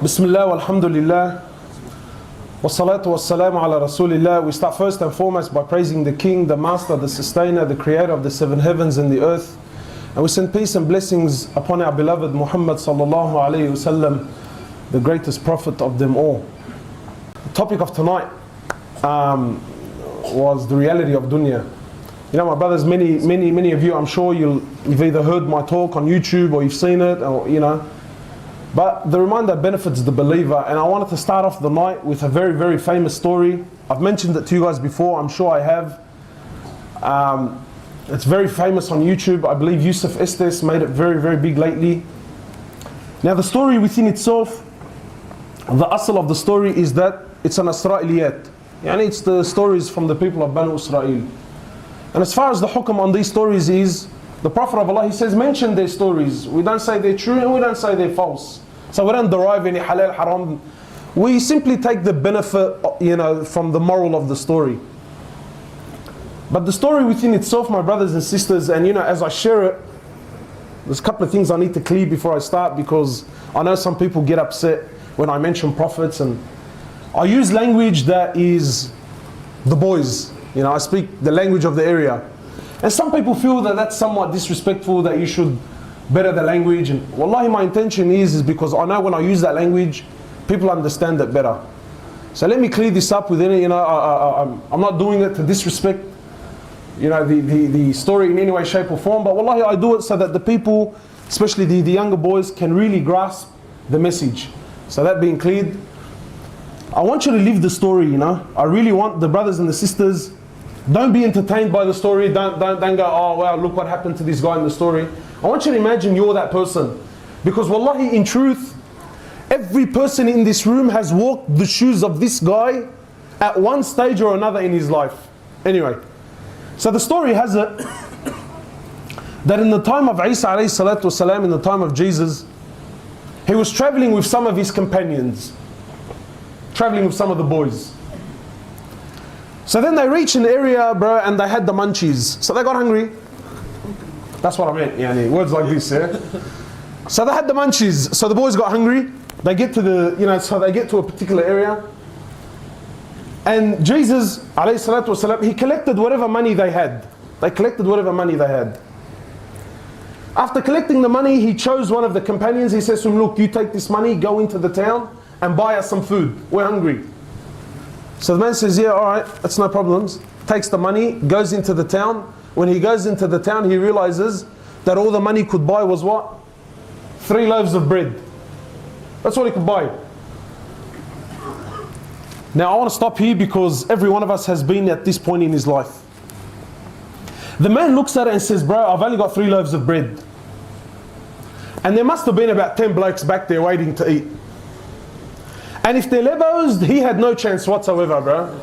Bismillah, walhamdulillah, wassalatu wassalamu ala rasulillah. We start first and foremost by praising the King, the Master, the Sustainer, the Creator of the seven heavens and the earth. And we send peace and blessings upon our beloved Muhammad sallallahu alayhi wasallam, the greatest prophet of them all. The topic of tonight was the reality of dunya. You know, my brothers, many of you, I'm sure you've either heard my talk on YouTube or you've seen it, or you know. But the reminder benefits the believer, and I wanted to start off the night with a very, very famous story. I've mentioned it to you guys before, I'm sure I have. It's very famous on YouTube. I believe Yusuf Estes made it very, very big lately. Now the story within itself, the asl of the story is that it's an Israeliyat. Yani it's the stories from the people of Banu Israel. And as far as the hukm on these stories is, the Prophet of Allah, he says, mention their stories. We don't say they're true and we don't say they're false. So we don't derive any halal, haram. We simply take the benefit, you know, from the moral of the story. But the story within itself, my brothers and sisters, and you know, as I share it, there's a couple of things I need to clear before I start, because I know some people get upset when I mention prophets, and I use language that is the boys. You know, I speak the language of the area. And some people feel that that's somewhat disrespectful, that you should better the language. And wallahi, my intention is because I know when I use that language, people understand it better. So let me clear this up within it. You know, I'm not doing it to disrespect, you know, the story in any way, shape or form. But wallahi, I do it so that the people, especially the younger boys, can really grasp the message. So that being cleared, I want you to live the story, you know. I really want the brothers and the sisters, don't be entertained by the story. Don't go, oh wow, look what happened to this guy in the story. I want you to imagine you're that person. Because wallahi, in truth, every person in this room has walked the shoes of this guy at one stage or another in his life. Anyway, so the story has it that in the time of Isa alayhi salatu wasalam, in the time of Jesus, he was traveling with some of his companions, traveling with some of the boys. So then they reached an area, bro, and they had the munchies. So they got hungry. That's what I meant, yani, words like this, yeah? So they had the munchies. So the boys got hungry. They get to the, you know, so they get to a particular area. And Jesus, alayhi salatu wasalam, he collected whatever money they had. They collected whatever money they had. After collecting the money, he chose one of the companions. He says to him, look, you take this money, go into the town and buy us some food. We're hungry. So the man says, yeah, all right, that's no problems. Takes the money, goes into the town. When he goes into the town, he realizes that all the money could buy was what? 3 loaves of bread. That's all he could buy. Now I want to stop here because every one of us has been at this point in his life. The man looks at it and says, bro, I've only got 3 loaves of bread. And there must have been about 10 blokes back there waiting to eat. And if they're lebos, he had no chance whatsoever, bro.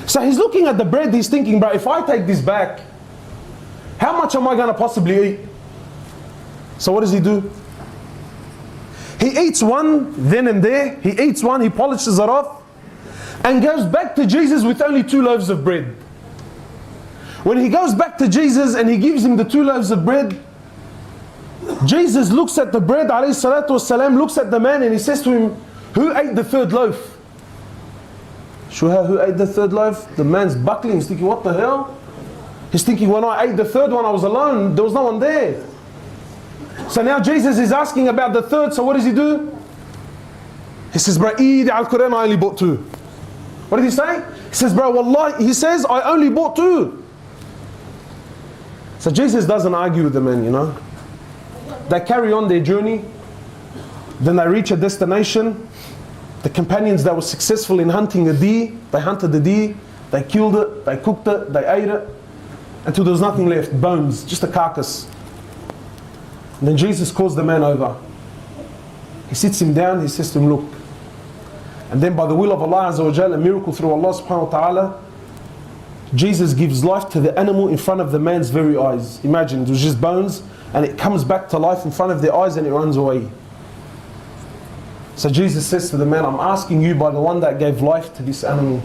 So he's looking at the bread, he's thinking, bro, if I take this back, how much am I going to possibly eat? So what does he do? He eats one then and there. He eats one, he polishes it off, and goes back to Jesus with only 2 loaves of bread. When he goes back to Jesus and he gives him the 2 loaves of bread, Jesus looks at the bread, alayhi salatu wasalam, looks at the man and he says to him, who ate the 3rd loaf? Shuha, who ate the 3rd loaf? The man's buckling, he's thinking, what the hell? He's thinking, when I ate the 3rd one, I was alone, there was no one there. So now Jesus is asking about the 3rd, so what does he do? He says, bro, Eid al-Quran, I only bought 2. What did he say? He says, bro, wallahi, he says, I only bought 2. So Jesus doesn't argue with the man, you know. They carry on their journey. Then they reach a destination. The companions that were successful in hunting a deer, they hunted the deer, they killed it, they cooked it, they ate it, until there was nothing left, bones, just a carcass. And then Jesus calls the man over. He sits him down, he says to him, look. And then by the will of Allah Azza wa Jal, a miracle through Allah subhanahu wa ta'ala, Jesus gives life to the animal in front of the man's very eyes. Imagine, it was just bones, and it comes back to life in front of their eyes and it runs away. So Jesus says to the man, I'm asking you by the one that gave life to this animal.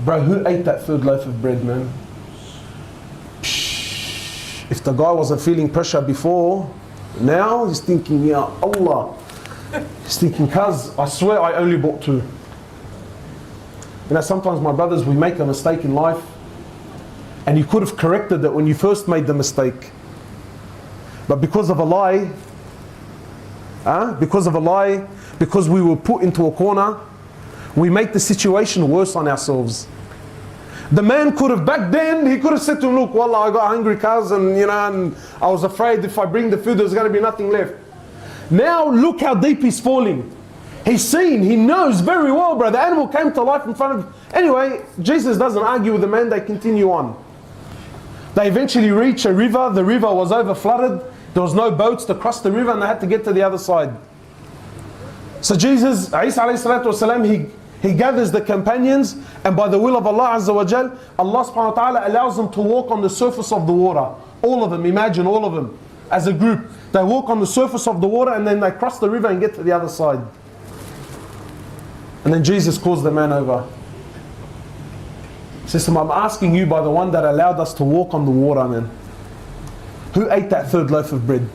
Bro, who ate that 3rd loaf of bread, man? If the guy wasn't feeling pressure before, now he's thinking, Ya Allah, He's thinking, cuz, I swear I only bought 2. You know, sometimes my brothers, we make a mistake in life, and you could have corrected it when you first made the mistake. But because of a lie, because we were put into a corner, we make the situation worse on ourselves. The man could have, back then, he could have said to him, look, wallah, I got hungry, cuz, and you know, and I was afraid if I bring the food, there's going to be nothing left. Now, look how deep he's falling. He's seen, he knows very well, bro. The animal came to life in front of... Anyway, Jesus doesn't argue with the man, they continue on. They eventually reach a river. The river was over flooded. There was no boats to cross the river, and they had to get to the other side. So Jesus, Isa alayhi salatu wasalam, he gathers the companions, and by the will of Allah Azza wa Jal, Allah subhanahu wa ta'ala allows them to walk on the surface of the water. All of them, imagine all of them, as a group. They walk on the surface of the water, and then they cross the river and get to the other side. And then Jesus calls the man over. He says to him, I'm asking you by the one that allowed us to walk on the water, man. Who ate that 3rd loaf of bread?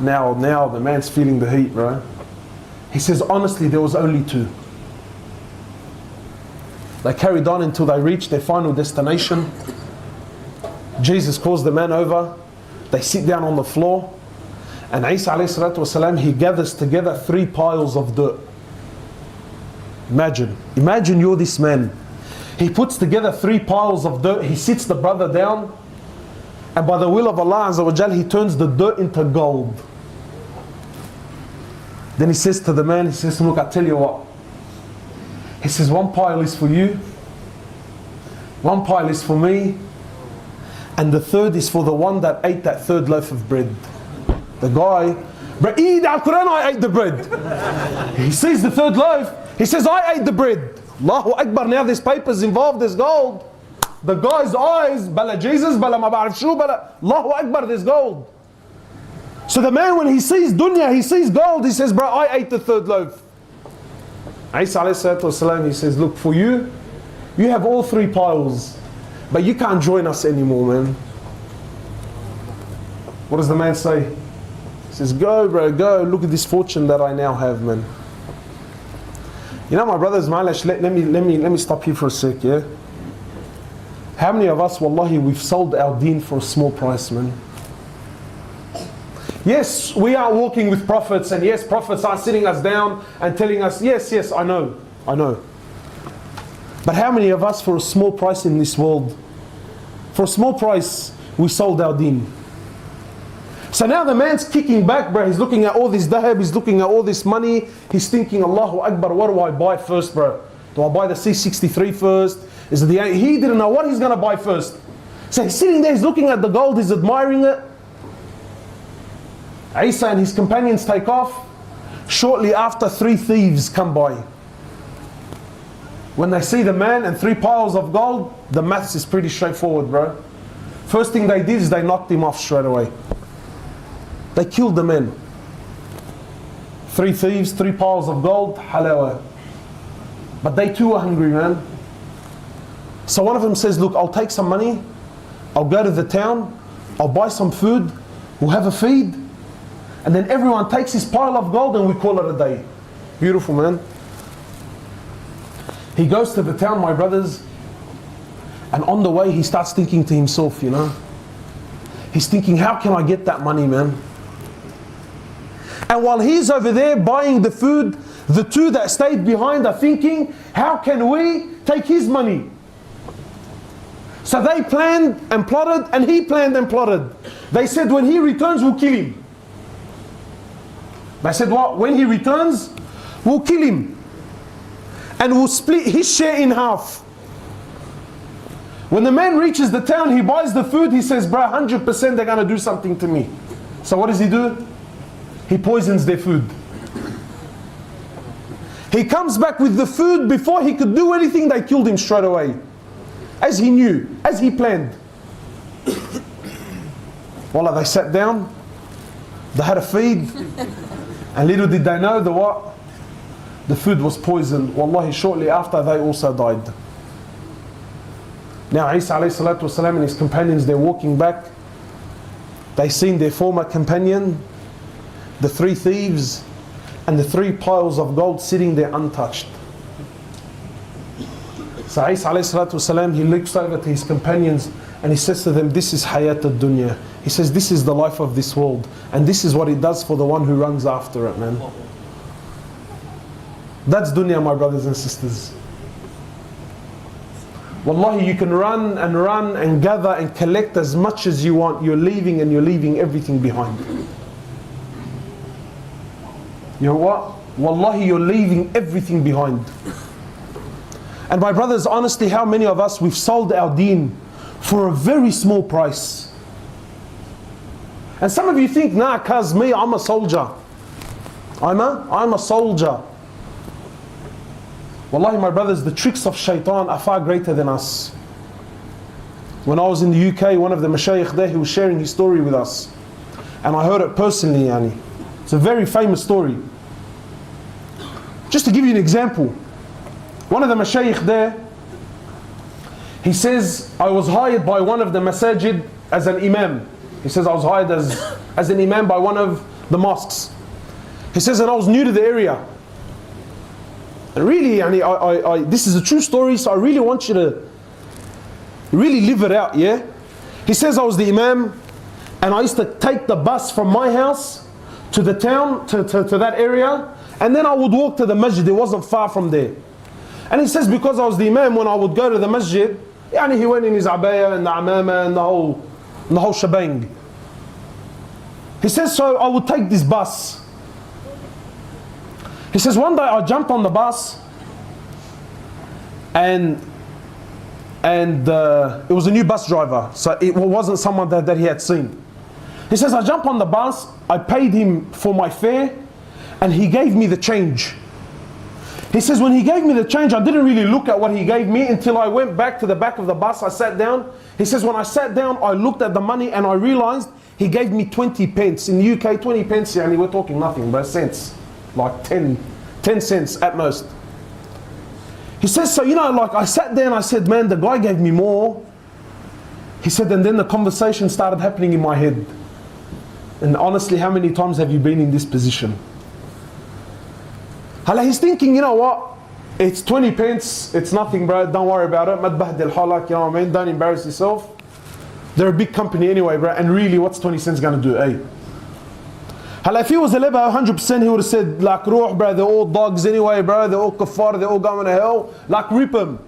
Now the man's feeling the heat, bro. He says, honestly, there was only 2. They carried on until they reached their final destination. Jesus calls the man over. They sit down on the floor. And Isa alayhi salatu wasalam, he gathers together 3 piles of dirt. Imagine you're this man. He puts together 3 piles of dirt. He sits the brother down. And by the will of Allah Azza wa Jal, he turns the dirt into gold. Then he says to the man, he says, look, I tell you what. He says, 1 pile is for you. 1 pile is for me. And the 3rd is for the one that ate that 3rd loaf of bread. The guy, but eat Al-Quran, I ate the bread. He sees the 3rd loaf. He says, I ate the bread. Allahu Akbar, now there's papers involved, there's gold. The guy's eyes, bala Jesus, bala ma ba'arif shu, bala, Allahu Akbar, there's gold. So the man, when he sees dunya, he sees gold, he says, bro, I ate the 3rd loaf. Isa alayhi salatu wasalam, he says, look, for you, you have all 3 piles, but you can't join us anymore, man. What does the man say? He says, go, bro, go, look at this fortune that I now have, man. You know, my brothers, let me stop here for a sec, yeah? How many of us, wallahi, we've sold our deen for a small price, man? Yes, we are walking with prophets, and yes, prophets are sitting us down and telling us, yes, I know. But how many of us, for a small price in this world, for a small price, we sold our deen? So now the man's kicking back, bro. He's looking at all this dahab, he's looking at all this money. He's thinking, Allahu Akbar, what do I buy first, bro? Do I buy the C63 first? Is it the... He didn't know what he's going to buy first. So he's sitting there, he's looking at the gold, he's admiring it. Isa and his companions take off. Shortly after, 3 thieves come by. When they see the man and 3 piles of gold, the maths is pretty straightforward, bro. First thing they did is they knocked him off straight away. They killed the man. 3 thieves, 3 piles of gold, halawa. But they too were hungry, man. So one of them says, look, I'll take some money, I'll go to the town, I'll buy some food, we'll have a feed, and then everyone takes his pile of gold and we call it a day. Beautiful, man. He goes to the town, my brothers, and on the way he starts thinking to himself, you know. He's thinking, how can I get that money, man? And while he's over there buying the food, the 2 that stayed behind are thinking, how can we take his money? So they planned and plotted, and he planned and plotted. They said, when he returns, we'll kill him. They said, what? When he returns, we'll kill him. And we'll split his share in half. When the man reaches the town, he buys the food, he says, bro, 100% they're going to do something to me. So what does he do? He poisons their food. He comes back with the food. Before he could do anything, they killed him straight away. As he knew, as he planned. Wallah, they sat down, they had a feed, and little did they know the food was poisoned. Wallahi, shortly after they also died. Now Isa alayhi salatu wasalam and his companions, they're walking back. They seen their former companion the 3 thieves, and the 3 piles of gold sitting there untouched. So Isa alayhi salatu wasalam, he looks over to his companions and he says to them, this is hayat ad-dunya. He says, this is the life of this world. And this is what it does for the one who runs after it, man. That's dunya, my brothers and sisters. Wallahi, you can run and gather and collect as much as you want. You're leaving and you're leaving everything behind. You know what? Wallahi, you're leaving everything behind. And my brothers, honestly, how many of us, we've sold our deen for a very small price. And some of you think, nah, cuz me, I'm a soldier. I'm a soldier. Wallahi, my brothers, the tricks of shaitan are far greater than us. When I was in the UK, one of the mashayikh there, he was sharing his story with us. And I heard it personally, yani. It's a very famous story. Just to give you an example, one of the mashayikh there, he says, I was hired by one of the masajid as an imam. He says, I was hired as an imam by one of the mosques. He says, and I was new to the area. And really, this is a true story, so I really want you to really live it out, yeah? He says, I was the imam, and I used to take the bus from my house to the town, to that area, and then I would walk to the masjid. It wasn't far from there. And he says, because I was the imam, when I would go to the masjid, he went in his abaya and the amama and the whole shebang. He says, so I would take this bus. He says, one day I jumped on the bus and it was a new bus driver, so it wasn't someone that he had seen. He says, I jumped on the bus, I paid him for my fare, and he gave me the change. He says, when he gave me the change, I didn't really look at what he gave me until I went back to the back of the bus, I sat down. He says, when I sat down, I looked at the money and I realized he gave me 20 pence. In the UK, 20 pence, we're talking nothing, but cents. Like 10 cents at most. He says, so I sat there and I said, man, the guy gave me more. He said, and then the conversation started happening in my head. And honestly, how many times have you been in this position? He's thinking, you know what? It's 20 pence, it's nothing, bro, don't worry about it. Madbahdil halak, you know what I mean? Don't embarrass yourself. They're a big company anyway, bro, and really, what's 20 cents gonna do, eh? If he was a level 100%, he would have said, like, ruh, bro, they're all dogs anyway, bro, they're all kuffar, they're all going to hell, like, rip them.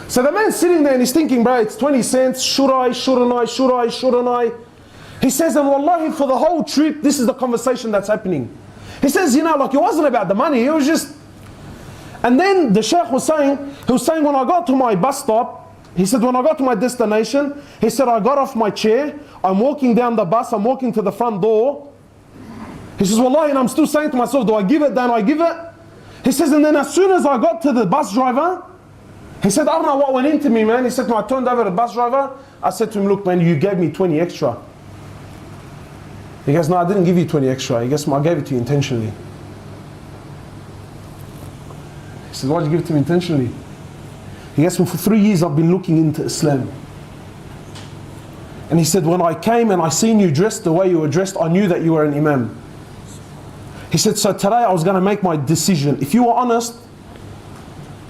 So the man's sitting there and he's thinking, bro, it's 20 cents, should I, shouldn't I, should I, shouldn't I? He says, and wallahi, for the whole trip, this is the conversation that's happening. He says, it wasn't about the money, it was just... And then the sheikh was saying, when I got to my bus stop, he said, when I got to my destination, he said, I got off my chair, I'm walking down the bus, I'm walking to the front door. He says, wallahi, and I'm still saying to myself, do I give it, don't I give it? He says, and then as soon as I got to the bus driver, he said, I don't know what went into me, man. He said, I turned over to the bus driver, I said to him, look, man, you gave me 20 extra. He goes, no, I didn't give you 20 extra. He goes, I gave it to you intentionally. He says, why did you give it to me intentionally? He goes, well, for 3 years I've been looking into Islam. And he said, when I came and I seen you dressed the way you were dressed, I knew that you were an imam. He said, so today I was going to make my decision. If you were honest,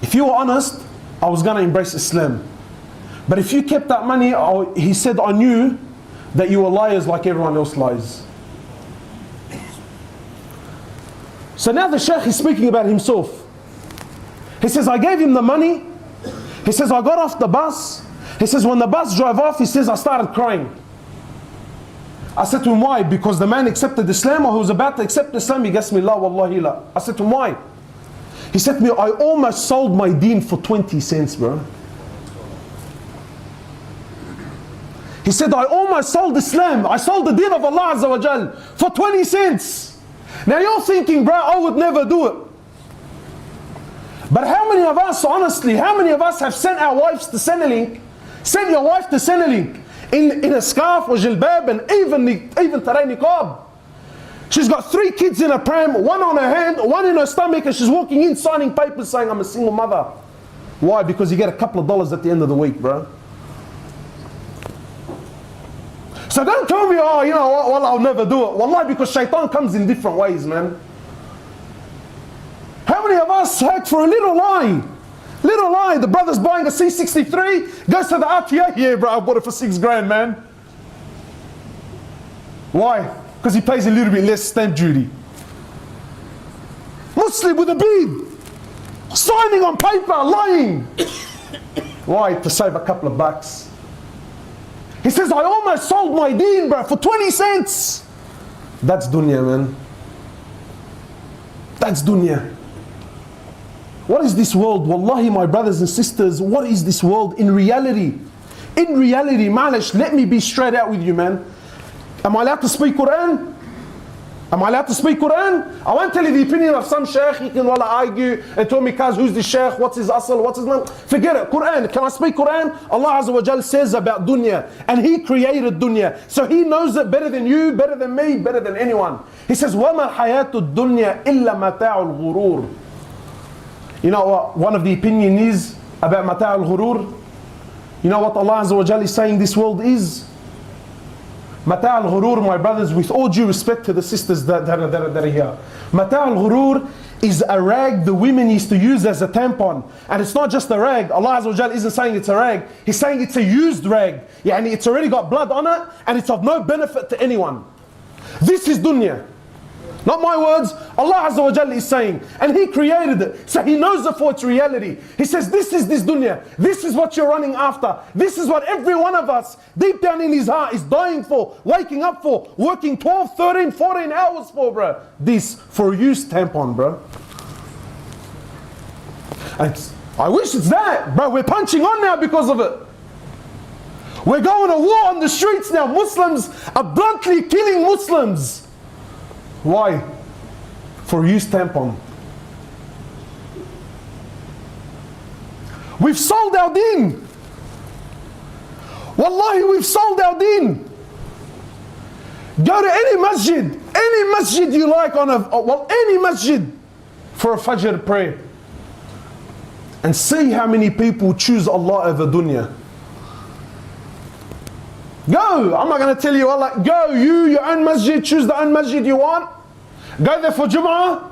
I was going to embrace Islam. But if you kept that money, he said, I knew that you were liars like everyone else lies. So now the sheikh is speaking about himself. He says, I gave him the money. He says, I got off the bus. He says, when the bus drove off, he says, I started crying. I said to him, why? Because the man accepted Islam, or he was about to accept Islam. He goes, la wallahi la. I said to him, why? He said to me, I almost sold my deen for 20 cents, bro. He said, I almost sold Islam. I sold the deen of Allah Azza wa Jal for 20 cents. Now you're thinking, bro, I would never do it. But how many of us, honestly, how many of us have sent our wives to Centrelink? Send your wife to Centrelink in a scarf or jilbab and even taray niqab. She's got 3 kids in a pram, 1 on her hand, 1 in her stomach, and she's walking in signing papers saying, I'm a single mother. Why? Because you get a couple of dollars at the end of the week, bro. So So don't tell me, oh, you know what, well, I'll never do it. Wallahi, because shaitan comes in different ways, man. How many of us had for a little lie? Little lie, the brother's buying a C63, goes to the RTA, yeah bro, I bought it for 6 grand, man. Why? Because he pays a little bit less stamp duty. Muslim with a bead, signing on paper, lying. Why? To save a couple of bucks. He says, I almost sold my deen, bro, for 20 cents. That's dunya, man. That's dunya. What is this world? Wallahi, my brothers and sisters, what is this world in reality? In reality, malish, let me be straight out with you, man. Am I allowed to speak Quran? Am I allowed to speak Quran? I won't tell you the opinion of some sheikh. He can argue and tell me, Kaz, who's the sheikh? What's his asl? What's his name? Forget it. Quran. Can I speak Quran? Allah Azza wa Jal says about dunya. And He created dunya. So He knows it better than you, better than me, better than anyone. He says, وَمَا الْحَيَاةُ الدُّنْيَا إِلَّا مَتَاعُ الْغُرُورِ. You know what one of the opinion is about mata' al-ghurur? You know what Allah Azza wa Jalla is saying this world is? Mata' al-ghurur, my brothers, with all due respect to the sisters that are here. Mata' al-ghurur is a rag the women used to use as a tampon. And it's not just a rag. Allah Azza wa Jalla isn't saying it's a rag. He's saying it's a used rag. Yani it's already got blood on it and it's of no benefit to anyone. This is dunya. Not my words, Allah Azza wa Jalla is saying. And He created it, so He knows it for its reality. He says, this is this dunya. This is what you're running after. This is what every one of us, deep down in his heart, is dying for, waking up for, working 12, 13, 14 hours for, bro. This, for a used tampon, bro. I wish it's that, bro. We're punching on now because of it. We're going to war on the streets now. Muslims are bluntly killing Muslims. Why? For used tampon. We've sold our deen. Wallahi, we've sold our deen. Go to any masjid you like any masjid for a Fajr prayer. And see how many people choose Allah over dunya. Go! I'm not going to tell you, Allah, go, your own masjid, choose the own masjid you want. Go there for Jum'ah,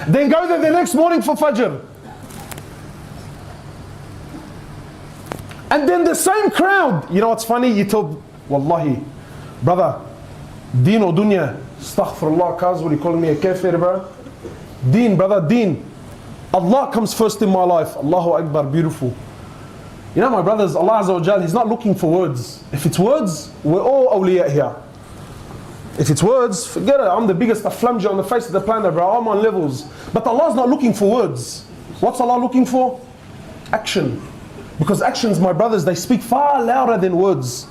then go there the next morning for Fajr. And then the same crowd. You know what's funny? You tell, Wallahi, brother, deen or dunya? Astaghfirullah, Kaz, what are you calling me a kafir, bro? Deen, brother, deen. Allah comes first in my life. Allahu Akbar, beautiful. You know, my brothers, Allah Azza wa Jal, He's not looking for words. If it's words, we're all awliya here. If it's words, forget it. I'm the biggest aflamja on the face of the planet, bro. I'm on levels. But Allah's not looking for words. What's Allah looking for? Action. Because actions, my brothers, they speak far louder than words.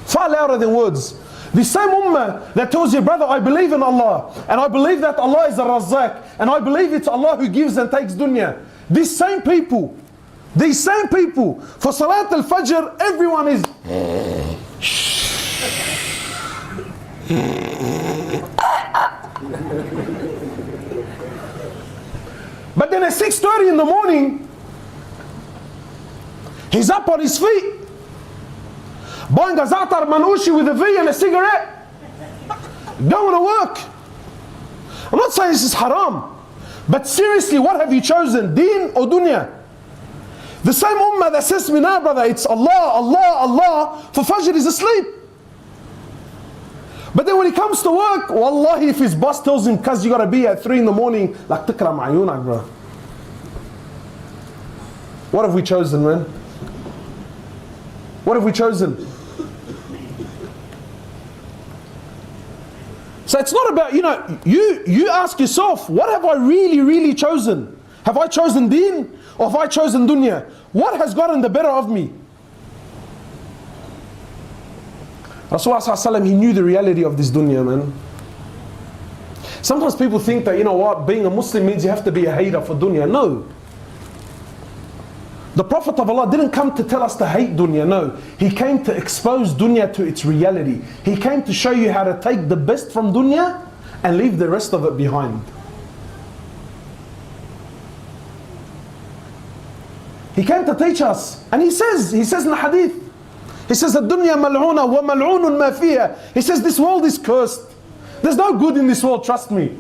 Far louder than words. The same ummah that tells you, brother, I believe in Allah. And I believe that Allah is a Razzaq. And I believe it's Allah who gives and takes dunya. These same people, for Salat al-Fajr, everyone is but then at 6:30 in the morning, he's up on his feet, buying a za'atar manushi with a V and a cigarette, going to work. I'm not saying this is haram, but seriously, what have you chosen, deen or dunya? The same ummah that says to me, nah brother, it's Allah, Allah, Allah, for Fajr is asleep. But then when he comes to work, wallahi, if his boss tells him, cuz you gotta be at 3 in the morning, like tikram ayunak, bro. What have we chosen, man? What have we chosen? So it's not about, you ask yourself, what have I really chosen? Have I chosen deen or have I chosen dunya? What has gotten the better of me? Rasulullah, he knew the reality of this dunya, man. Sometimes people think that, being a Muslim means you have to be a hater for dunya. No. The Prophet of Allah didn't come to tell us to hate dunya, no. He came to expose dunya to its reality. He came to show you how to take the best from dunya and leave the rest of it behind. He came to teach us. And he says in the hadith, He says, الدنيا ملعونة وملعون ما فيها. He says, this world is cursed. There's no good in this world, trust me.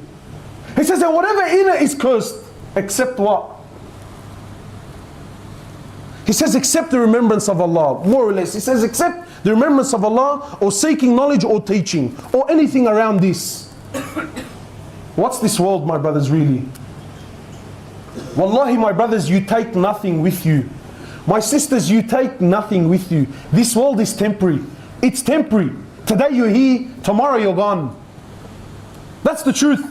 He says, and whatever in it is cursed, except what? He says, except the remembrance of Allah, more or less. He says, except the remembrance of Allah, or seeking knowledge or teaching, or anything around this. What's this world, my brothers, really? Wallahi, my brothers, you take nothing with you. My sisters, you take nothing with you. This world is temporary. It's temporary. Today you're here, tomorrow you're gone. That's the truth.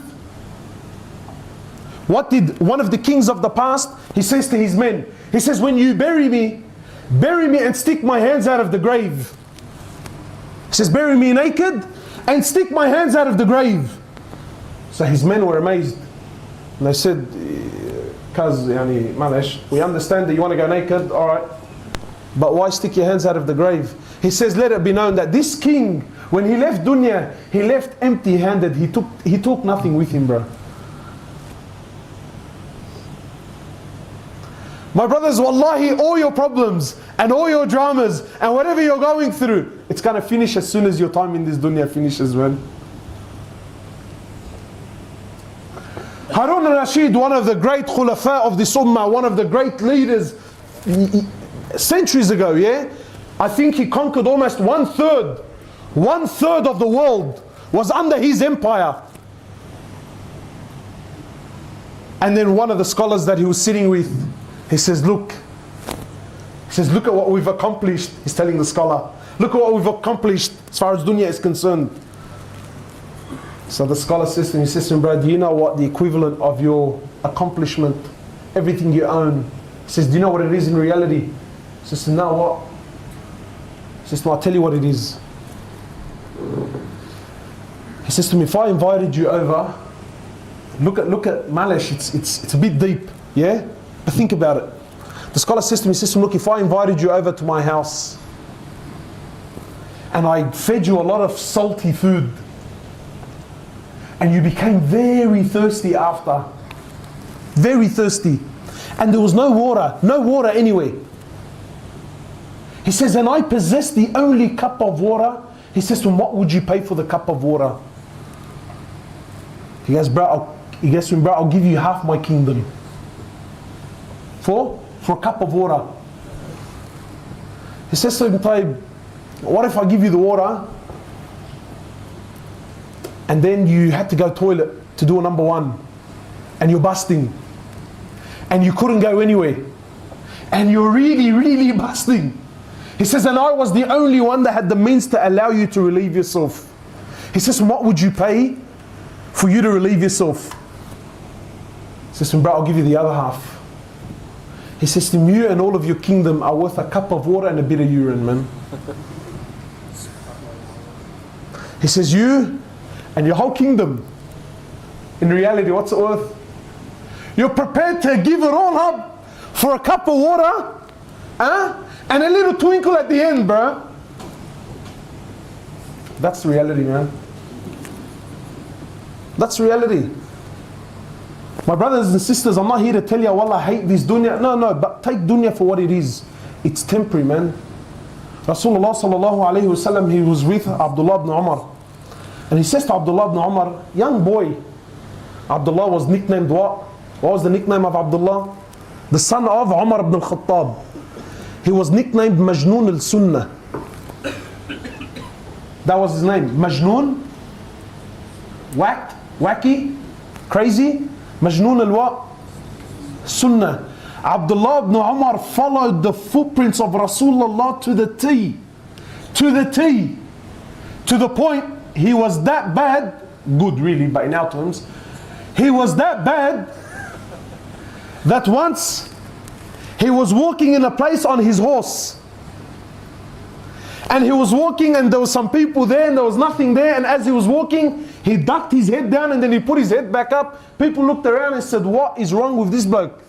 What did one of the kings of the past, he says to his men, he says, when you bury me and stick my hands out of the grave. He says, bury me naked and stick my hands out of the grave. So his men were amazed. And they said, cuz, yani, malish, we understand that you want to go naked, alright. But why stick your hands out of the grave? He says, let it be known that this king, when he left dunya, he left empty-handed. He took nothing with him, bro. My brothers, wallahi, all your problems and all your dramas and whatever you're going through, it's going to finish as soon as your time in this dunya finishes, man. Harun al-Rashid, one of the great khulafa of this ummah, one of the great leaders centuries ago, yeah? I think he conquered almost one third of the world was under his empire. And then one of the scholars that he was sitting with, he says, look at what we've accomplished. He's telling the scholar, look at what we've accomplished as far as dunya is concerned. So the scholar says to him, he says to him, bro, do you know what the equivalent of your accomplishment, everything you own? He says, do you know what it is in reality? He says, no, what? He says, no, I'll tell you what it is. He says to me, if I invited you over, look at Malish, it's a bit deep, yeah? But think about it. The scholar says to me, look, if I invited you over to my house and I fed you a lot of salty food and you became very thirsty after, very thirsty, and there was no water anyway. He says, and I possess the only cup of water. He says to him, what would you pay for the cup of water? He goes, bro, I'll give you half my kingdom. For a cup of water. He says to him, Taib, what if I give you the water and then you had to go toilet to do a number one and you're busting and you couldn't go anywhere and you're really, really busting. He says, and I was the only one that had the means to allow you to relieve yourself. He says, what would you pay for you to relieve yourself? He says, bro, I'll give you the other half. He says to him, you and all of your kingdom are worth a cup of water and a bit of urine, man. He says, you and your whole kingdom, in reality, what's it worth? You're prepared to give it all up for a cup of water, and a little twinkle at the end, bro. That's reality, man. That's reality. My brothers and sisters, I'm not here to tell you, wallah, I hate this dunya. No, but take dunya for what it is. It's temporary, man. Rasulullah sallallahu alayhi wa sallam, he was with Abdullah ibn Umar. And he says to Abdullah ibn Umar, young boy. Abdullah was nicknamed what? What was the nickname of Abdullah? The son of Umar ibn al-Khattab. He was nicknamed Majnoon al-Sunnah. That was his name. Majnoon, wacky, crazy. Majnoon al-what? Sunnah. Abdullah ibn Umar followed the footprints of Rasulullah to the T. To the T. To the point he was that bad, good really, but in our terms, he was that bad that once he was walking in a place on his horse. And he was walking and there was some people there and there was nothing there, and as he was walking, he ducked his head down and then he put his head back up. People looked around and said, what is wrong with this bloke?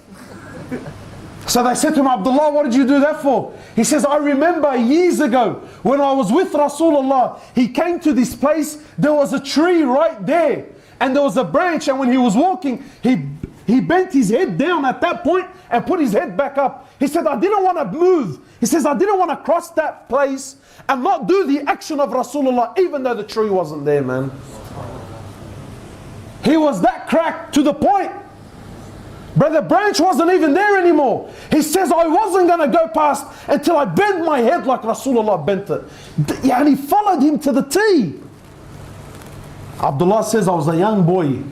So they said to him, Abdullah, what did you do that for? He says, I remember years ago when I was with Rasulullah, he came to this place, there was a tree right there and there was a branch, and when he was walking, he bent his head down at that point and put his head back up. He said, I didn't want to move He says, I didn't want to cross that place and not do the action of Rasulullah, even though the tree wasn't there, man. He was that cracked to the point. Brother, branch wasn't even there anymore. He says, I wasn't going to go past until I bent my head like Rasulullah bent it. And he followed him to the T. Abdullah says, I was a young boy.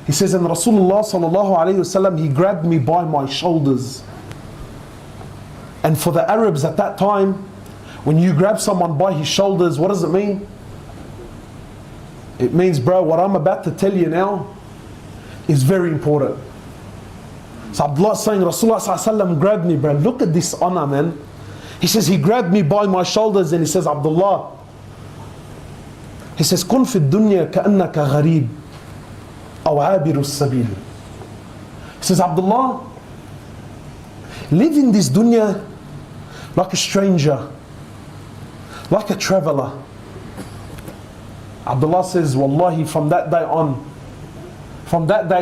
He says, and Rasulullah sallallahu alayhi wasallam, he grabbed me by my shoulders. And for the Arabs at that time, when you grab someone by his shoulders, what does it mean? It means, bro, what I'm about to tell you now is very important. So Abdullah is saying, Rasulullah sallallahu alayhi wasallam grabbed me, bro. Look at this honor, man. He says, he grabbed me by my shoulders and he says, Abdullah, he says, كن في الدنيا كأنك غريب أو عابر السبيل. He says, Abdullah, live in this dunya like a stranger, like a traveler. Abdullah says, Wallahi, from that day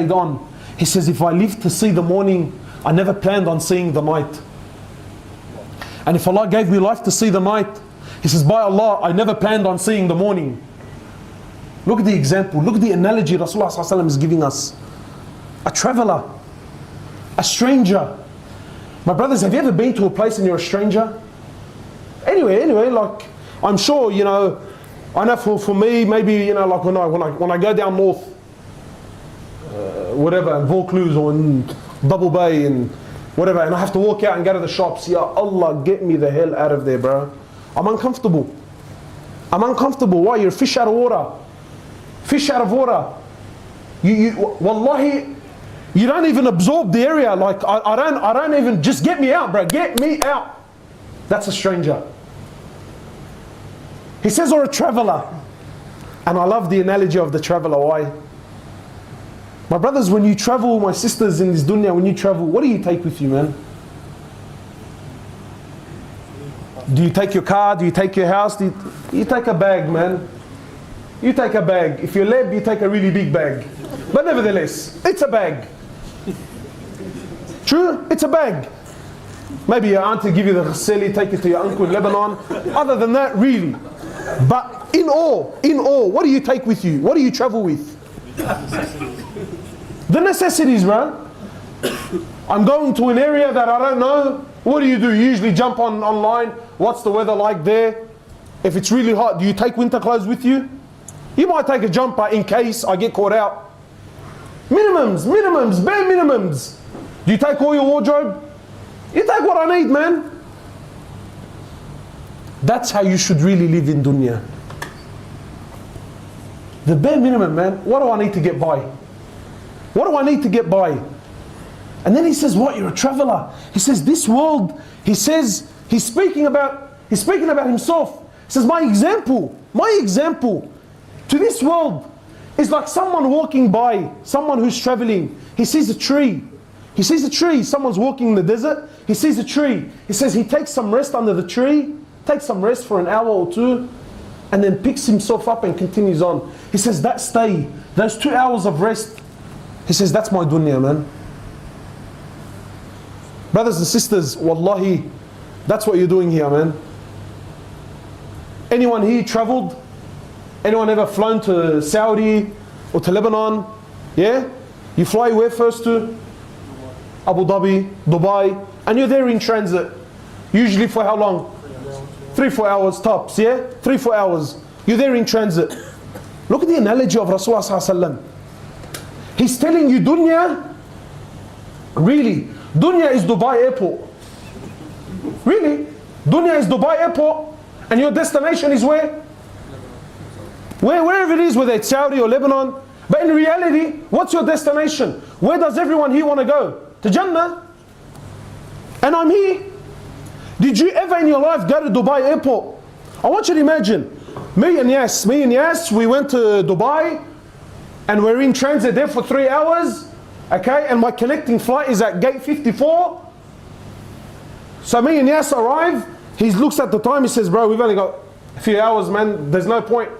on, he says, if I live to see the morning, I never planned on seeing the night. And if Allah gave me life to see the night, he says, by Allah, I never planned on seeing the morning. Look at the example, look at the analogy Rasulullah sallallahu alaihi wasallam is giving us. A traveler, a stranger. My brothers, have you ever been to a place and you're a stranger? Anyway, like, I'm sure, you know, I know for me, maybe, you know, like when I go down north, whatever, in Vaucluse or in Double Bay and whatever, and I have to walk out and go to the shops, Ya Allah, get me the hell out of there, bro. I'm uncomfortable. Why? You're a fish out of water. Fish out of water. Wallahi, you don't even absorb the area. Like, I don't even, just get me out, bro. Get me out. That's a stranger. He says, or a traveler. And I love the analogy of the traveler. Why? My brothers, when you travel, my sisters in this dunya, when you travel, what do you take with you, man? Do you take your car? Do you take your house? You take a bag, man. You take a bag. If you're lab, you take a really big bag. But nevertheless, it's a bag. True? It's a bag. Maybe your auntie give you the ghaseli, take it to your uncle in Lebanon. Other than that, really. But in all, what do you take with you? What do you travel with? The necessities, bro. I'm going to an area that I don't know. What do? You usually jump online. What's the weather like there? If it's really hot, do you take winter clothes with you? You might take a jumper in case I get caught out. Minimums, bare minimums. Do you take all your wardrobe? You take what I need, man. That's how you should really live in dunya. The bare minimum, man. What do I need to get by? What do I need to get by? And then he says, what? You're a traveler. He says, this world, he says, he's speaking about himself. He says, my example to this world is like someone walking by, someone who's traveling. He sees a tree. Someone's walking in the desert. He sees a tree. He says he takes some rest under the tree, takes some rest for an hour or two, and then picks himself up and continues on. He says that stay, those 2 hours of rest, he says that's my dunya, man. Brothers and sisters, wallahi, that's what you're doing here, man. Anyone here traveled? Anyone ever flown to Saudi or to Lebanon? Yeah? You fly where first to? Abu Dhabi, Dubai, and you're there in transit. Usually for how long? 3-4 hours tops, yeah? 3-4 hours. You're there in transit. Look at the analogy of Rasulullah sallallahu alaihi wasallam. He's telling you dunya, really, dunya is Dubai airport. Really? Dunya is Dubai airport, and your destination is where? Wherever it is, whether it's Saudi or Lebanon. But in reality, what's your destination? Where does everyone here want to go? To Jannah. And I'm here. Did you ever in your life go to Dubai airport? I want you to imagine, me and Yas, we went to Dubai and we're in transit there for 3 hours, okay, and my connecting flight is at gate 54. So me and Yas arrive, he looks at the time, he says, bro, we've only got a few hours, man, there's no point.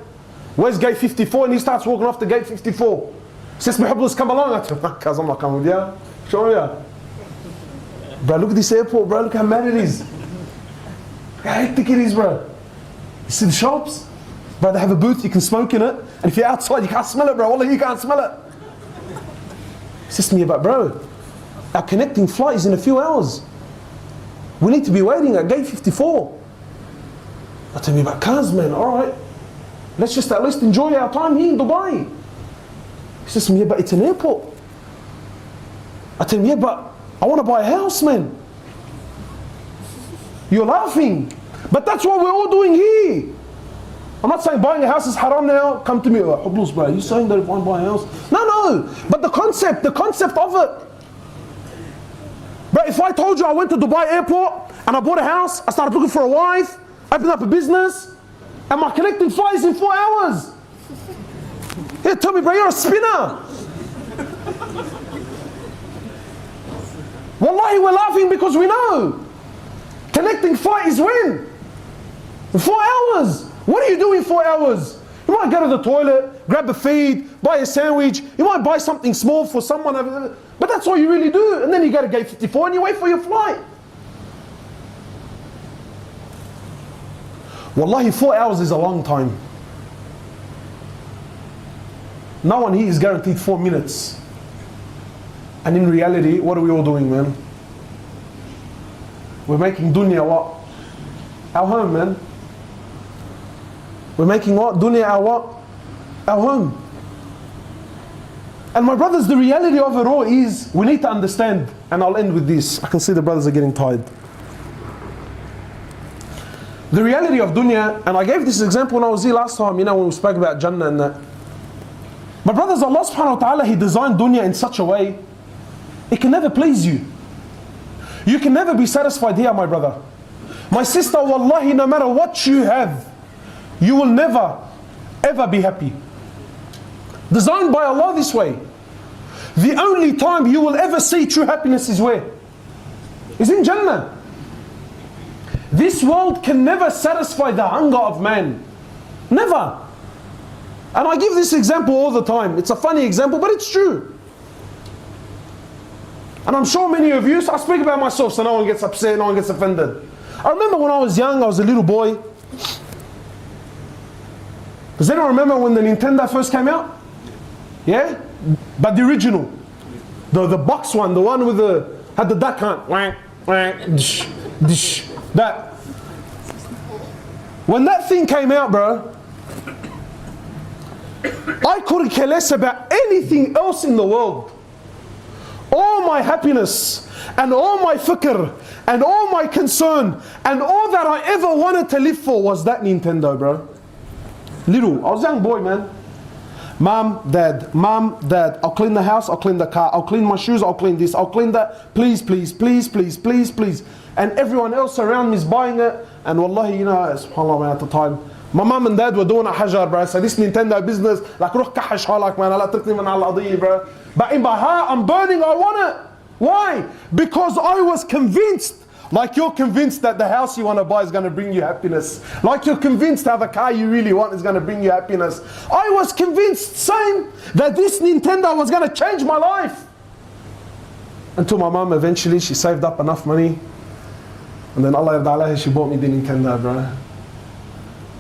Where's gate 54? And he starts walking off to gate 54. He says, Mohammad Hoblos, come along. I tell him, cuz I'm not coming with you. Sure, yeah. Bro, look at this airport, bro. Look how mad it is. How hectic it is, bro. You see the shops? Bro, they have a booth, you can smoke in it. And if you're outside, you can't smell it, bro. Wallah, you can't smell it. It's just me, but bro, our connecting flight is in a few hours. We need to be waiting at gate 54. I tell me about cars, man. All right. Let's just at least enjoy our time here in Dubai. He says to me, yeah, but it's an airport. I tell him, yeah, but I want to buy a house, man. You're laughing. But that's what we're all doing here. I'm not saying buying a house is haram now. Come to me, Hoblos, bro. You're saying that if I buy a house? No. But the concept of it. But if I told you I went to Dubai airport and I bought a house, I started looking for a wife, opened up a business, and my connecting flight is in 4 hours. Yeah, tell me, bro, you're a spinner. Wallahi, we're laughing because we know. Connecting flight is when? In 4 hours. What do you do in 4 hours? You might go to the toilet, grab a feed, buy a sandwich. You might buy something small for someone. But that's all you really do. And then you go to gate 54 and you wait for your flight. Wallahi, 4 hours is a long time. No one here is guaranteed 4 minutes. And in reality, what are we all doing, man? We're making dunya what? Our home, man. We're making what? Dunya our what? Our home. And my brothers, the reality of it all is, we need to understand, and I'll end with this. I can see the brothers are getting tired. The reality of dunya, and I gave this example when I was here last time, you know, when we spoke about Jannah and that. My brothers, Allah subhanahu wa ta'ala, He designed dunya in such a way, it can never please you. You can never be satisfied here, my brother. My sister, wallahi, no matter what you have, you will never, ever be happy. Designed by Allah this way. The only time you will ever see true happiness is where? Is in Jannah. This world can never satisfy the hunger of man. Never. And I give this example all the time. It's a funny example, but it's true. And I'm sure many of you, so I speak about myself so no one gets upset, no one gets offended. I remember when I was young, I was a little boy. Does anyone remember when the Nintendo first came out? Yeah? But the original. The box one, the one with had the duck hunt. That. When that thing came out, bro, I couldn't care less about anything else in the world. All my happiness and all my fikr and all my concern and all that I ever wanted to live for was that Nintendo, bro. Little, I was a young boy, man. Mom, dad, I'll clean the house, I'll clean the car, I'll clean my shoes, I'll clean this, I'll clean that. Please, please, please, please, please, please. And everyone else around me is buying it. And wallahi, you know, subhanAllah, man, at the time, my mom and dad were doing a hajar, bro. So this Nintendo business, like, روح كحش حالك, man, لا تركني من على القضية, bro. But in my heart, I'm burning, I want it. Why? Because I was convinced, like you're convinced that the house you want to buy is going to bring you happiness. Like you're convinced how the car you really want is going to bring you happiness. I was convinced, same, that this Nintendo was going to change my life. Until my mom eventually, she saved up enough money. And then Allah yarda alayha, she bought me the Nintendo, bro.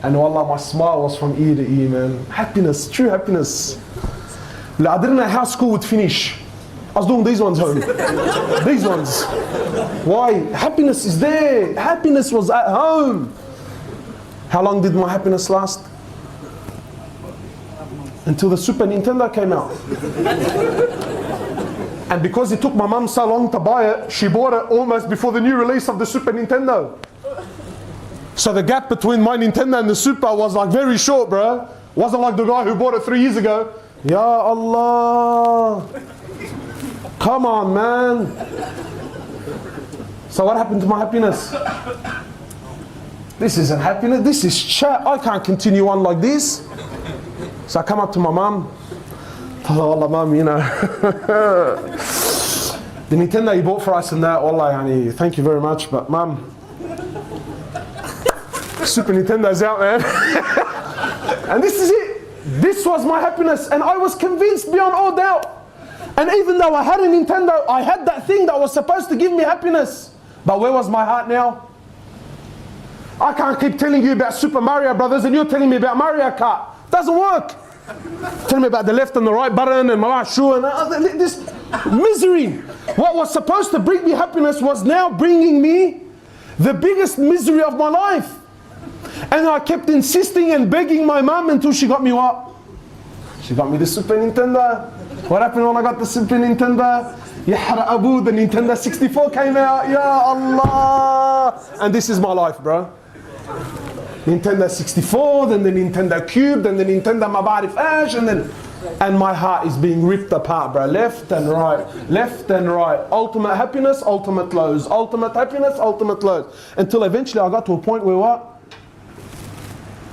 And wallah, my smile was from ear to ear, man. Happiness, true happiness. I didn't know how school would finish. I was doing these ones home. These ones. Why? Happiness is there. Happiness was at home. How long did my happiness last? Until the Super Nintendo came out. And because it took my mum so long to buy it, she bought it almost before the new release of the Super Nintendo. So the gap between my Nintendo and the Super was like very short, bro. Wasn't like the guy who bought it 3 years ago. Ya Allah. Come on, man. So what happened to my happiness? This isn't happiness, this is chat. I can't continue on like this. So I come up to my mum. Oh, Allah, mum, you know. The Nintendo you bought for us and that, Allah, yani, thank you very much, but mum, Super Nintendo's out, man. And this is it. This was my happiness, and I was convinced beyond all doubt. And even though I had a Nintendo, I had that that thing that was supposed to give me happiness. But where was my heart now? I can't keep telling you about Super Mario Brothers and you're telling me about Mario Kart. Doesn't work. Tell me about the left and the right button and my shoe and this misery. What was supposed to bring me happiness was now bringing me the biggest misery of my life. And I kept insisting and begging my mum until she got me what? She got me the Super Nintendo. What happened when I got the Super Nintendo? Yahra Abu, the Nintendo 64 came out. Ya Allah. And this is my life, bro. Nintendo 64, then the Nintendo Cube, then the Nintendo Mabarif Ash, and my heart is being ripped apart, bro. Left and right, left and right. Ultimate happiness, ultimate lows. Ultimate happiness, ultimate lows. Until eventually I got to a point where what?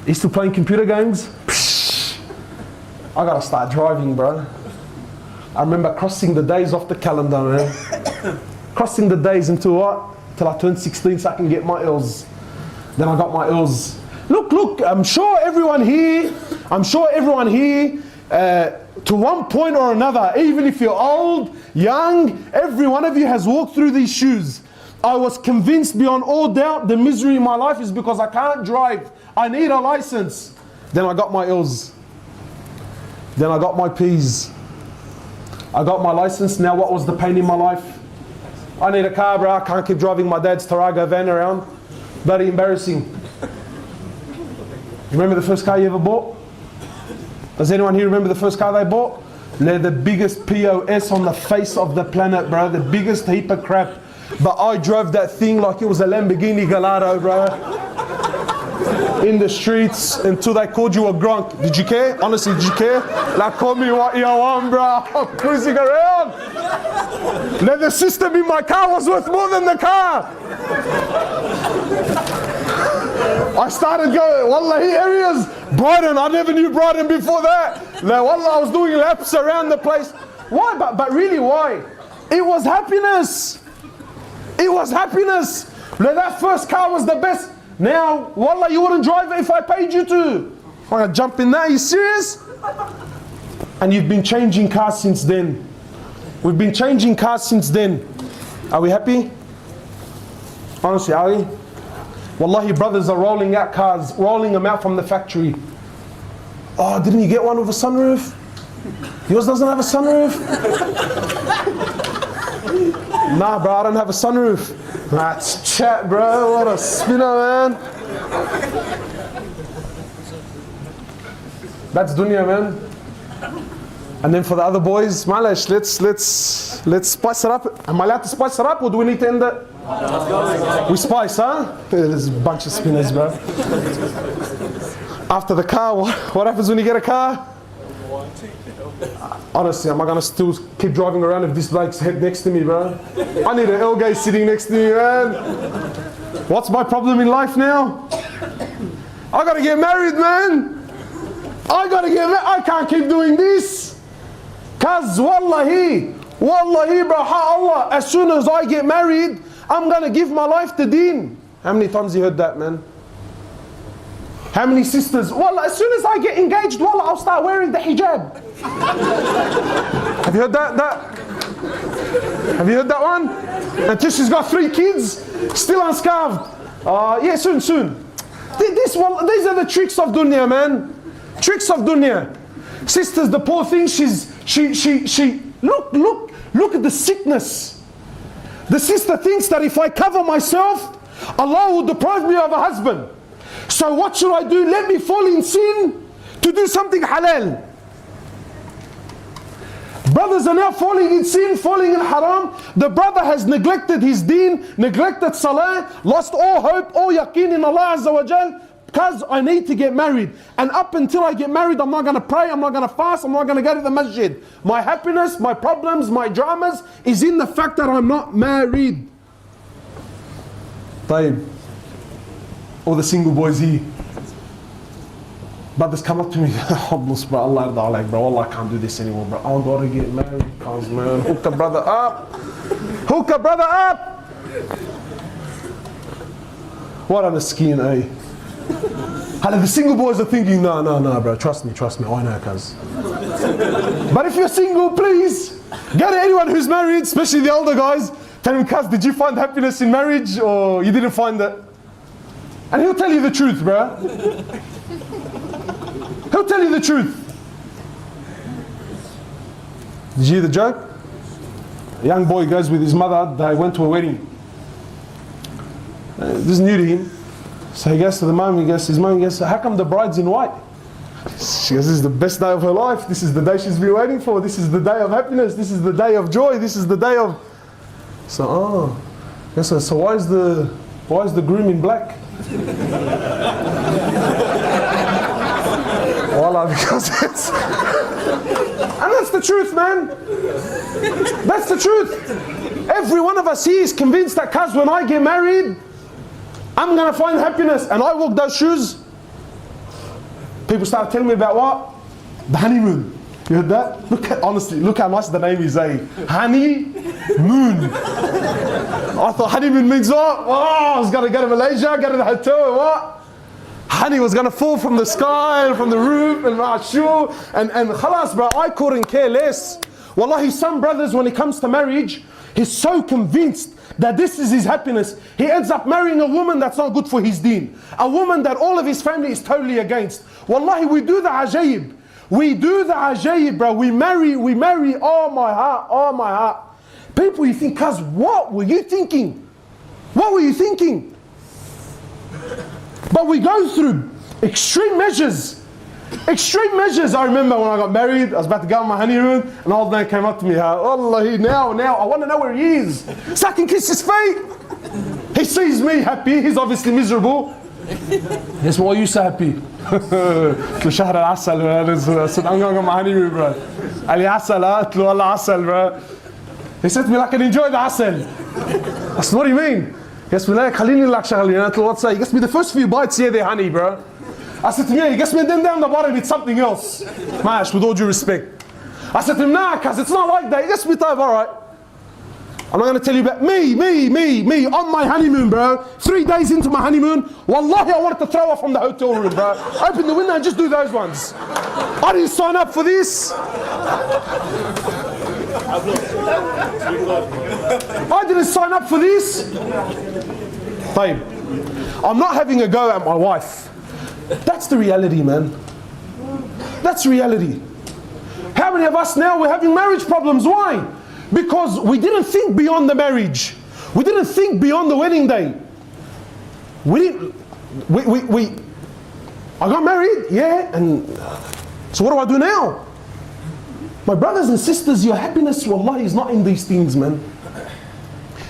He's still playing computer games. Psh, I gotta start driving, bro. I remember crossing the days off the calendar, man. Crossing the days until what? Till I turned 16 so I can get my L's. Then I got my L's. Look, I'm sure everyone here, to one point or another, even if you're old, young, every one of you has walked through these shoes. I was convinced beyond all doubt the misery in my life is because I can't drive. I need a license. Then I got my L's. Then I got my P's. I got my license. Now what was the pain in my life? I need a car, bro. I can't keep driving my dad's Taraga van around. Very embarrassing. Remember the first car you ever bought? Does anyone here remember the first car they bought? They're the biggest POS on the face of the planet, bro. The biggest heap of crap. But I drove that thing like it was a Lamborghini Gallardo, bro. In the streets until they called you a grunk. Did you care? Honestly, did you care? Like, call me what you want, bro. I'm cruising around. Now the system in my car was worth more than the car. I started going, wallahi, areas, Brighton, I never knew Brighton before that. Now, wallah, I was doing laps around the place. Why? But really, why? It was happiness. It was happiness. Now, that first car was the best. Now, wallah, you wouldn't drive it if I paid you to. I'm gonna jump in there, are you serious? And you've been changing cars since then. We've been changing cars since then. Are we happy? Honestly, are we? Wallahi, brothers are rolling out cars, rolling them out from the factory. Oh, didn't you get one with a sunroof? Yours doesn't have a sunroof? Nah, bro, I don't have a sunroof. That's chat, bro. What a spinner, man. That's dunya, man. And then for the other boys, Malash, let's spice it up. Am I allowed to spice it up or do we need to end it? We spice, huh? There's a bunch of spinners, bro. After the car, what happens when you get a car? Honestly, am I gonna still keep driving around if this bloke's head next to me, bro? I need an L-gay sitting next to me, man. What's my problem in life now? I gotta get married, man. I gotta get married. I can't keep doing this. Cause wallahi, bro, Allah, as soon as I get married, I'm gonna give my life to deen. How many times you heard that, man? How many sisters? Wallah, as soon as I get engaged, wallah, I'll start wearing the hijab. Have you heard that? Have you heard that one? Until she's got 3 kids, still unscarved. Yeah, soon. These are the tricks of dunya, man. Tricks of dunya. Sisters, the poor thing, look at the sickness. The sister thinks that if I cover myself, Allah will deprive me of a husband. So what should I do? Let me fall in sin to do something halal. Brothers are now falling in sin, falling in haram. The brother has neglected his deen, neglected salah, lost all hope, all yaqeen in Allah Azza wa Jal, because I need to get married. And up until I get married, I'm not going to pray, I'm not going to fast, I'm not going to go to the masjid. My happiness, my problems, my dramas is in the fact that I'm not married. Tayyib. All the single boys here. Brothers come up to me, Hoblos, bro, Allah yarda alayk, bro, Allah, I can't do this anymore, bro. I gotta get married, cause man, hook a brother up. Hook a brother up. What on the skin, eh? The single boys are thinking, no, bro, trust me, I know, cuz. But if you're single, please, Go to anyone who's married, especially the older guys, tell him, cuz, did you find happiness in marriage or you didn't find it? And he'll tell you the truth, bro. He'll tell you the truth. Did you hear the joke? A young boy goes with his mother, they went to a wedding. This is new to him. So he goes to the mum, his mum goes, how come the bride's in white? She goes, this is the best day of her life. This is the day she's been waiting for. This is the day of happiness. This is the day of joy. This is the day of... So, so why is the groom in black? Wallah, because it's... And that's the truth, man. That's the truth. Every one of us here is convinced that, cuz, when I get married, I'm going to find happiness. And I walk those shoes. People start telling me about what? The honeymoon. You heard that? Honestly, look how nice the name is, eh? Honeymoon. I thought honeymoon means what? Oh, I was going to go to Malaysia, go to the hotel, and what? Honey was going to fall from the sky, from the roof, and and khalas, bro, I couldn't care less. Wallahi, some brothers, when it comes to marriage, he's so convinced that this is his happiness. He ends up marrying a woman that's not good for his deen. A woman that all of his family is totally against. Wallahi, we do the ajaib. We do the ajaib, bro. We marry, oh my heart. People, you think, cuz, what were you thinking? What were you thinking? But we go through extreme measures. Extreme measures. I remember when I got married, I was about to go on my honeymoon, and an old man came up to me, Wallahi, now, I want to know where he is. So I can kiss his feet. He sees me happy, he's obviously miserable. Yes, why are you so happy? شهر العسل. I said, I'm going on my honeymoon, bro. Ali asal, Allah asal, bro. He said to me, I can enjoy the asal. I said, what do you mean? He goes, خليني لك شغلين. What's that? He gets me the first few bites, yeah, they're honey, bro. I said to him, yeah, he gets me, then down the bottom, it's something else. Mash, with all due respect. I said to him, nah, cuz it's not like that. He gets me type, alright. I'm not going to tell you about me, on my honeymoon, bro. 3 days into my honeymoon, wallahi, I wanted to throw off from the hotel room, bro. Open the window and just do those ones. I didn't sign up for this. I didn't sign up for this. Babe, I'm not having a go at my wife. That's the reality, man. That's reality. How many of us now, we're having marriage problems? Why? Because we didn't think beyond the marriage. We didn't think beyond the wedding day. I got married, yeah, and so what do I do now? My brothers and sisters, your happiness, wallahi, is not in these things, man.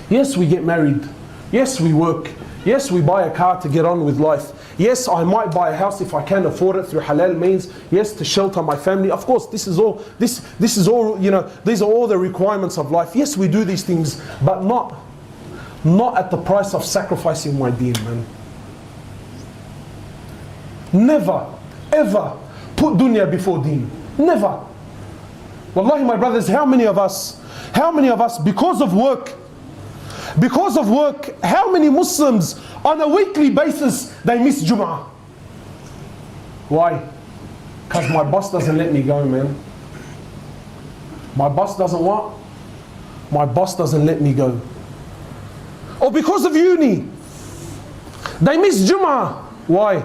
Yes, we get married. Yes, we work. Yes, we buy a car to get on with life. Yes, I might buy a house if I can afford it through halal means. Yes, to shelter my family. Of course, this is all, you know, these are all the requirements of life. Yes, we do these things, but not at the price of sacrificing my deen, man. Never, ever put dunya before deen. Never. Wallahi, my brothers, how many of us, because of work, how many Muslims on a weekly basis, they miss Jum'ah? Why? Because my boss doesn't let me go, man. My boss doesn't what? My boss doesn't let me go. Or because of uni, they miss Jum'ah. Why?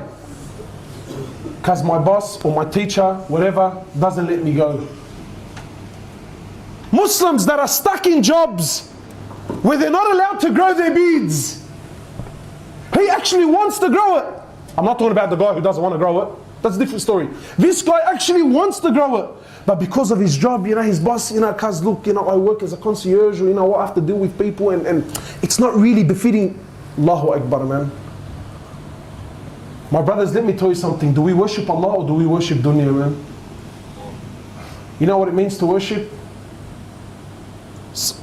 Because my boss or my teacher, whatever, doesn't let me go. Muslims that are stuck in jobs where they're not allowed to grow their beads. He actually wants to grow it. I'm not talking about the guy who doesn't want to grow it. That's a different story. This guy actually wants to grow it. But because of his job, you know, his boss, you know, cuz look, you know, I work as a concierge, you know, I have to deal with people and it's not really befitting. Allahu Akbar, man. My brothers, let me tell you something. Do we worship Allah or do we worship dunya, man? You know what it means to worship?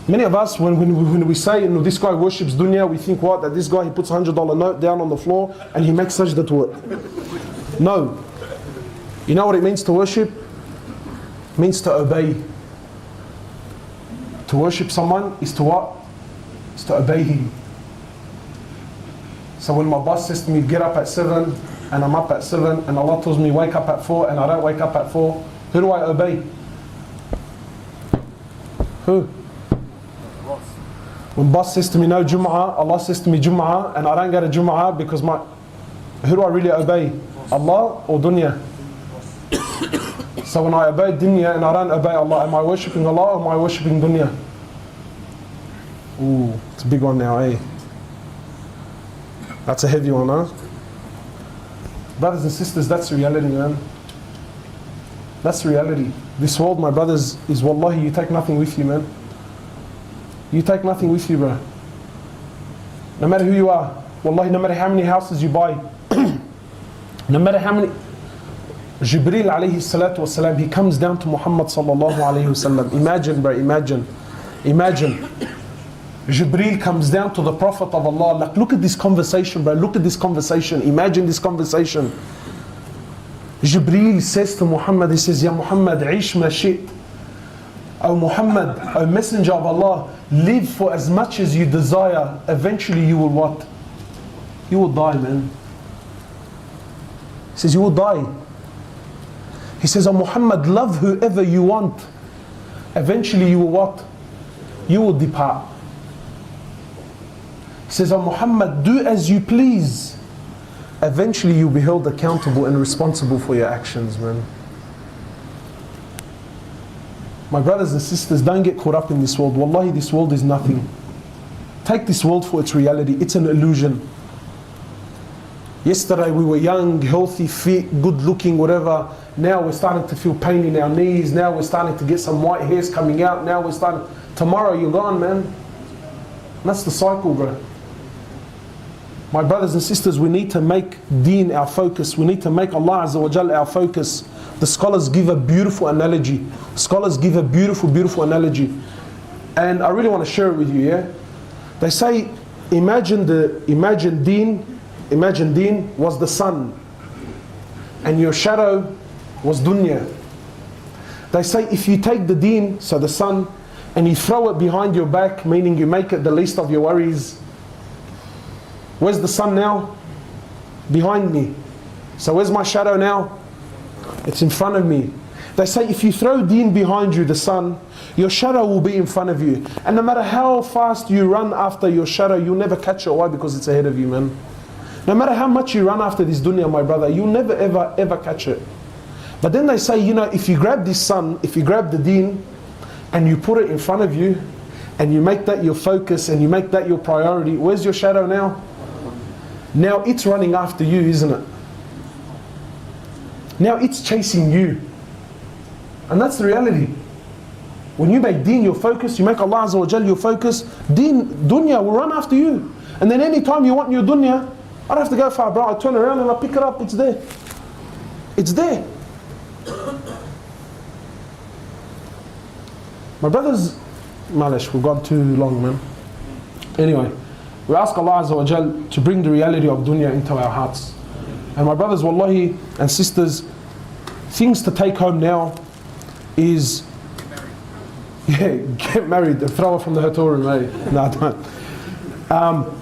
Many of us, when we say, you know, this guy worships dunya, we think what? That this guy, he puts a $100 note down on the floor and he makes sajda to it. No. You know what it means to worship? It means to obey. To worship someone is to what? It's to obey him. So when my boss says to me, get up at 7, and I'm up at 7, and Allah tells me, wake up at 4, and I don't wake up at 4, who do I obey? Who? When boss says to me, no Jum'ah, Allah says to me Jum'ah, and I don't go to Jum'ah because who do I really obey? Allah or dunya? So when I obey dunya and I don't obey Allah, am I worshipping Allah or am I worshipping dunya? Ooh, it's a big one now, eh? That's a heavy one, huh? Brothers and sisters, that's reality, man. That's reality. This world, my brothers, is wallahi, you take nothing with you, man. You take nothing with you, bro. No matter who you are, wallahi, no matter how many houses you buy, no matter how many... Jibreel alayhi salatu wasalam, he comes down to Muhammad sallallahu alayhi wasallam. Imagine, bro, imagine. Jibreel comes down to the Prophet of Allah. Like, look at this conversation, bro. Look at this conversation. Imagine this conversation. Jibreel says to Muhammad, he says, Ya Muhammad, ish ma shit. O Muhammad, O Messenger of Allah, live for as much as you desire. Eventually you will what? You will die, man. He says, you will die. He says, O Muhammad, love whoever you want. Eventually you will what? You will depart. He says, O Muhammad, do as you please. Eventually you'll be held accountable and responsible for your actions, man. My brothers and sisters, don't get caught up in this world. Wallahi, this world is nothing. Take this world for its reality. It's an illusion. Yesterday we were young, healthy, fit, good looking, whatever. Now we're starting to feel pain in our knees. Now we're starting to get some white hairs coming out. Now we're starting... Tomorrow you're gone, man. And that's the cycle, bro. My brothers and sisters, we need to make deen our focus. We need to make Allah Azza wa Jal our focus. The scholars give a beautiful analogy. Scholars give a beautiful, beautiful analogy. And I really want to share it with you, yeah? They say, imagine deen was the sun. And your shadow was dunya. They say if you take the deen, so the sun, and you throw it behind your back, meaning you make it the least of your worries. Where's the sun now? Behind me. So where's my shadow now? It's in front of me. They say if you throw deen behind you, the sun, your shadow will be in front of you. And no matter how fast you run after your shadow, you'll never catch it. Why? Because it's ahead of you, man. No matter how much you run after this dunya, my brother, you'll never ever ever catch it. But then they say, you know, if you grab this sun, if you grab the deen, and you put it in front of you, and you make that your focus, and you make that your priority, where's your shadow now? Now it's running after you, isn't it? Now it's chasing you. And that's the reality. When you make deen your focus, you make Allah Azza wa Jal your focus, deen, dunya will run after you. And then any time you want your dunya, I don't have to go far, bro. I turn around and I pick it up, it's there. It's there. My brothers, malish, we've gone too long, man. Anyway, we ask Allah Azza wa Jal to bring the reality of dunya into our hearts. And my brothers, wallahi, and sisters, things to take home now is, get married and throw her from the hotel room, eh? No, don't.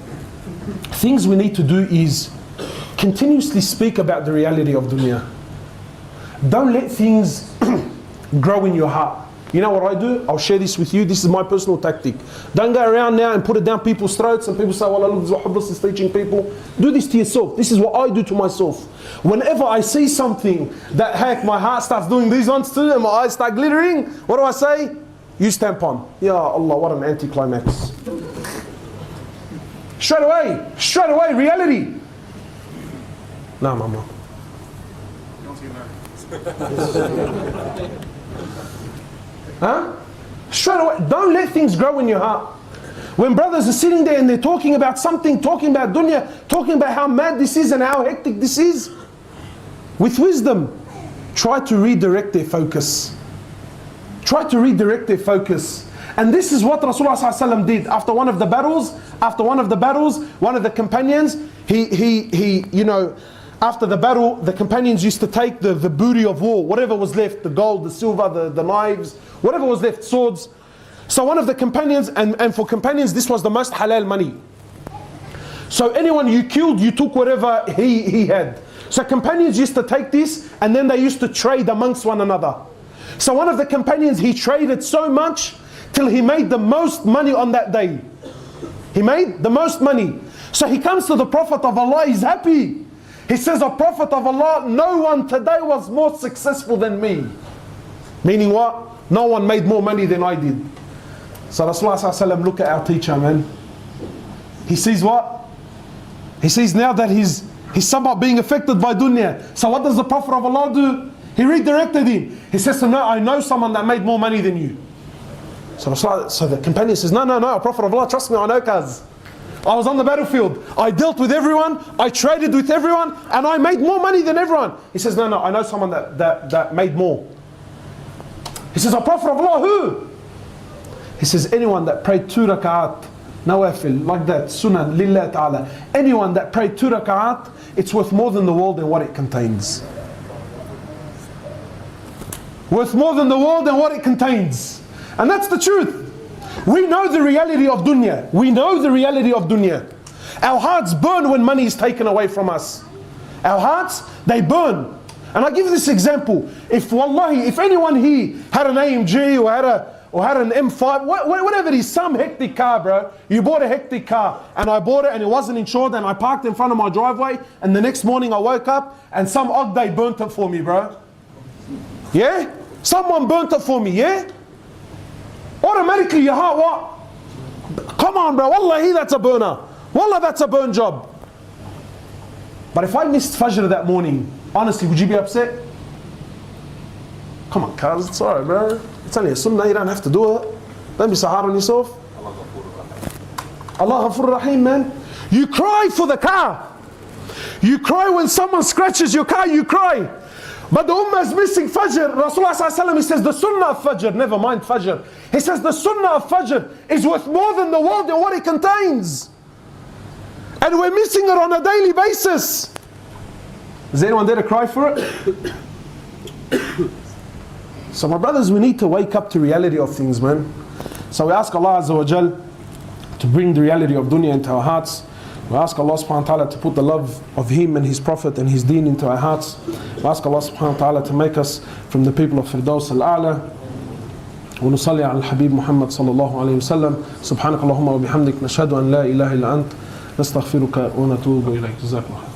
Things we need to do is continuously speak about the reality of dunya. Don't let things grow in your heart. You know what I do? I'll share this with you. This is my personal tactic. Don't go around now and put it down people's throats and people say, well, look, this is what Hoblos is teaching people. Do this to yourself. This is what I do to myself. Whenever I see something that, heck, my heart starts doing these ones too and my eyes start glittering, what do I say? You stamp on. Ya Allah, what an anticlimax. Straight away, reality. No, mama. Huh? Straight away. Don't let things grow in your heart. When brothers are sitting there and they're talking about something, talking about dunya, talking about how mad this is and how hectic this is, with wisdom, try to redirect their focus. Try to redirect their focus. And this is what Rasulullah ﷺ did after one of the battles. One of the companions, you know, after the battle, the companions used to take the booty of war, whatever was left, the gold, the silver, the knives, whatever was left, swords. So one of the companions, and for companions, this was the most halal money. So anyone you killed, you took whatever he had. So companions used to take this, and then they used to trade amongst one another. So one of the companions, he traded so much, till he made the most money on that day. He made the most money. So he comes to the Prophet of Allah, he's happy. He says, "O Prophet of Allah, no one today was more successful than me." Meaning what? No one made more money than I did. So Rasulullah ﷺ, look at our teacher, man. He sees what? He sees now that he's somewhat being affected by dunya. So what does the Prophet of Allah do? He redirected him. He says to him, "No, I know someone that made more money than you." So the companion says, no, Prophet of Allah, trust me, I know, cuz I was on the battlefield. I dealt with everyone, I traded with everyone, and I made more money than everyone. He says, no, I know someone that made more. He says, "O Prophet of Allah, who?" He says, anyone that prayed 2 rak'at, nawafil, like that, sunan, lillah ta'ala. Anyone that prayed 2 rak'at, it's worth more than the world and what it contains. Worth more than the world and what it contains. And that's the truth. We know the reality of dunya. We know the reality of dunya. Our hearts burn when money is taken away from us. Our hearts, they burn. And I give this example. If anyone here had an AMG or had an M5, whatever it is, some hectic car, bro. You bought a hectic car, and I bought it and it wasn't insured, and I parked in front of my driveway, and the next morning I woke up and some odd day burnt it for me, bro. Yeah? Someone burnt it for me, yeah? Automatically your heart, what? Come on, bro, wallahi, that's a burner. Wallah, that's a burn job. But if I missed Fajr that morning, honestly, would you be upset? Come on, cuz, it's alright, bro. It's only a sunnah, you don't have to do it. Don't be so hard on yourself. Allah Ghafur Rahim, man. You cry for the car. You cry when someone scratches your car, you cry. But the ummah is missing Fajr. Rasulullah ﷺ, he says the sunnah of Fajr, never mind Fajr. He says the sunnah of Fajr is worth more than the world and what it contains. And we're missing it on a daily basis. Is anyone there to cry for it? So my brothers, we need to wake up to reality of things, man. So we ask Allah Azza wa Jal to bring the reality of dunya into our hearts. We ask Allah subhanahu wa ta'ala to put the love of Him and His Prophet and His deen into our hearts. We ask Allah subhanahu wa ta'ala to make us from the people of Firdaus al-A'la. ونصلي على الحبيب محمد صلى الله عليه وسلم. سبحانك اللهم وبحمدك نشهد أن لا إله إلا أنت نستغفرك ونتوب إليك. جزاك الله.